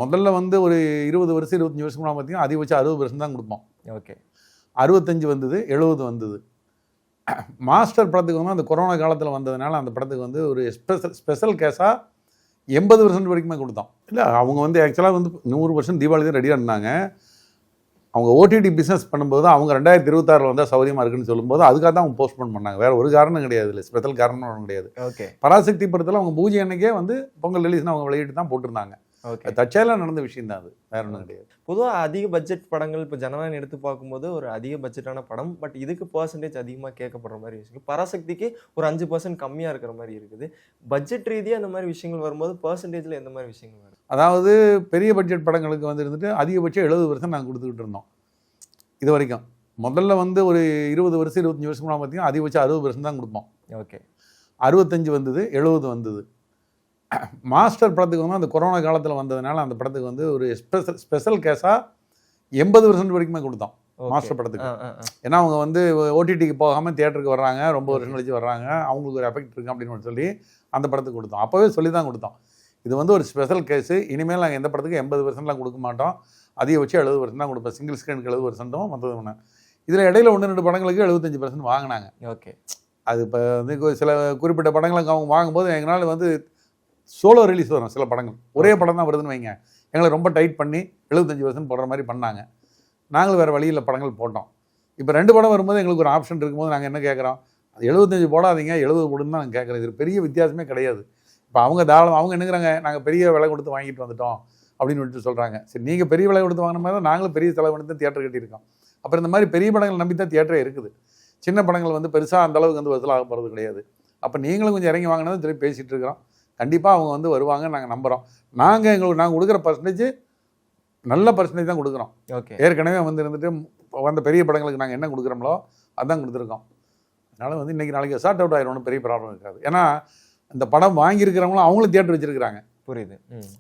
முதல்ல வந்து ஒரு 20 வருஷம் 25 வருஷம் முன்னாடி பார்த்தீங்கன்னா அதிகபட்சம் 60% தான் கொடுப்போம். ஓகே. 65 வந்தது, 70 வந்தது. மாஸ்டர் படத்துக்கு வந்து அந்த கொரோனா காலத்தில் வந்ததுனால அந்த படத்துக்கு வந்து ஒரு ஸ்பெஷல் கேஸாக 80% வரைக்குமே கொடுத்தோம். இல்லை அவங்க வந்து ஆக்சுவலாக வந்து 100% தீபாவளி தான் ரெடியாக இருந்தாங்க. அவங்க ஓடிடி பிஸ்னஸ் பண்ணும்போது அவங்க 2026 வந்தால் சௌரியமாக இருக்குன்னு சொல்லும்போது அதுக்காக தான் அவங்க போஸ்ட்போன் பண்ணாங்க. வேறு ஒரு காரணம் கிடையாது, இல்லை ஸ்பெஷல் காரணம் ஒன்றும் கிடையாது. ஓகே. பராசக்தி படத்தில் அவங்க பூஜை அன்னைக்கே வந்து பொங்கல் ரிலீஸ்னு அவங்க வெளியிட்டு தான் போட்டிருந்தாங்க. ஓகே. தற்செயலாக நடந்த விஷயம் தான் அது, வேற ஒன்றும் கிடையாது. பொதுவாக அதிக பட்ஜெட் படங்கள் இப்போ ஜனநாயகம் எடுத்து பார்க்கும்போது ஒரு அதிக பட்ஜெட்டான படம், பட் இதுக்கு பர்சன்டேஜ் அதிகமாக கேட்கப்படுற மாதிரி விஷயம். பராசக்திக்கு ஒரு 5% கம்மியாக இருக்கிற மாதிரி இருக்குது. பட்ஜெட் ரீதியாக அந்த மாதிரி விஷயங்கள் வரும்போது பர்சன்டேஜில் எந்த மாதிரி விஷயங்கள் வரும்? அதாவது பெரிய பட்ஜெட் படங்களுக்கு வந்து இருந்துட்டு அதிகபட்சம் 70% நாங்கள் கொடுத்துக்கிட்டு இருந்தோம் இது வரைக்கும். முதல்ல வந்து ஒரு 20 வருஷம் 25 வருஷம் முன்னாடி பார்த்தீங்கன்னா அதிகபட்சம் 60% தான் கொடுப்போம். ஓகே. 65 வந்தது, 70 வந்தது. மாஸ்டர் படத்துக்கு வந்து அந்த கொரோனா காலத்தில் வந்ததுனால அந்த படத்துக்கு வந்து ஒரு ஸ்பெஷல் கேஸாக 80% வரைக்குமே கொடுத்தோம் மாஸ்டர் படத்துக்கு. ஏன்னா அவங்க வந்து ஓடிடிக்கு போகாமல் தியேட்டருக்கு வர்றாங்க, ரொம்ப வருஷம் கழிச்சு வர்றாங்க, அவங்களுக்கு ஒரு எஃபெக்ட் இருக்குது அப்படின்னு சொல்லி அந்த படத்துக்கு கொடுத்தோம். அப்போவே சொல்லி தான் கொடுத்தோம், இது வந்து ஒரு ஸ்பெஷல் கேஸு, இனிமேல் நாங்கள் எந்த படத்துக்கு 80%லாம் கொடுக்க மாட்டோம், அதிகபட்சம் 70% தான் கொடுப்போம். சிங்கிள் ஸ்க்ரீனுக்கு 70%, மற்றது இதில் இடையில 1-2 படங்களுக்கு 75% வாங்கினாங்க. ஓகே. அது இப்போ வந்து சில குறிப்பிட்ட படங்களுக்கு அவங்க வாங்கும்போது எங்களால் வந்து சோலோ ரிலீஸ் வரும் சில படங்கள், ஒரே படம் தான் வருதுன்னு வைங்க, எங்களை ரொம்ப டைட் பண்ணி 75% போடுற மாதிரி பண்ணாங்க. நாங்களும் வேறு வழியில் படங்கள் போட்டோம். இப்போ 2 படம் வரும்போது எங்களுக்கு ஒரு ஆப்ஷன் இருக்கும்போது நாங்கள் என்ன கேட்குறோம், அது 75 போடாதீங்க 70 போடுன்னு தான் நாங்கள் கேட்குறோம். இது பெரிய வித்தியாசமே கிடையாது. இப்போ அவங்க தாராளம் அவங்க என்னங்கிறாங்க, நாங்கள் பெரிய விலை கொடுத்து வாங்கிட்டு வந்துட்டோம் அப்படின்னு சொல்லிட்டு சொல்கிறாங்க. சரி, நீங்கள் பெரிய விலை கொடுத்து வாங்கின மாதிரி தான் நாங்களும் பெரிய செலவு பண்ணி தான் தியேட்டர் கட்டியிருக்கோம். அப்புறம் இந்த மாதிரி பெரிய படங்கள் நம்பி தான் தியேட்டரே இருக்குது. சின்ன படங்கள் வந்து பெருசாக அந்தளவுக்கு வந்து வசூலாக போகிறது கிடையாது. அப்போ நீங்களும் கொஞ்சம் இறங்கி வாங்கினது திருப்பி பேசிகிட்டு இருக்கிறோம். கண்டிப்பாக அவங்க வந்து வருவாங்கன்னு நாங்கள் நம்புகிறோம். நாங்கள் கொடுக்குற பர்சன்டேஜ் நல்ல பர்சன்டேஜ் தான் கொடுக்குறோம். ஓகே. ஏற்கனவே வந்து இருந்துட்டு வந்த பெரிய படங்களுக்கு நாங்கள் என்ன கொடுக்குறோமோ அதான் கொடுத்துருக்கோம். அதனால் வந்து இன்றைக்கி நாளைக்கு ஷார்ட் அவுட் ஆயிரும், ஒன்றும் பெரிய ப்ராப்ளம் இருக்காது. ஏன்னா இந்த படம் வாங்கியிருக்கிறவங்களும் அவங்களும் தியேட்டர் வச்சுருக்கிறாங்க. புரியுது.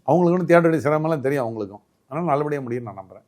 அவங்களுக்கு ஒன்றும் தியேட்டருடைய சிரமம்லாம் தெரியும் அவங்களுக்கும். அதனால் நல்லபடியாக முடியும்னு நான் நம்புகிறேன்.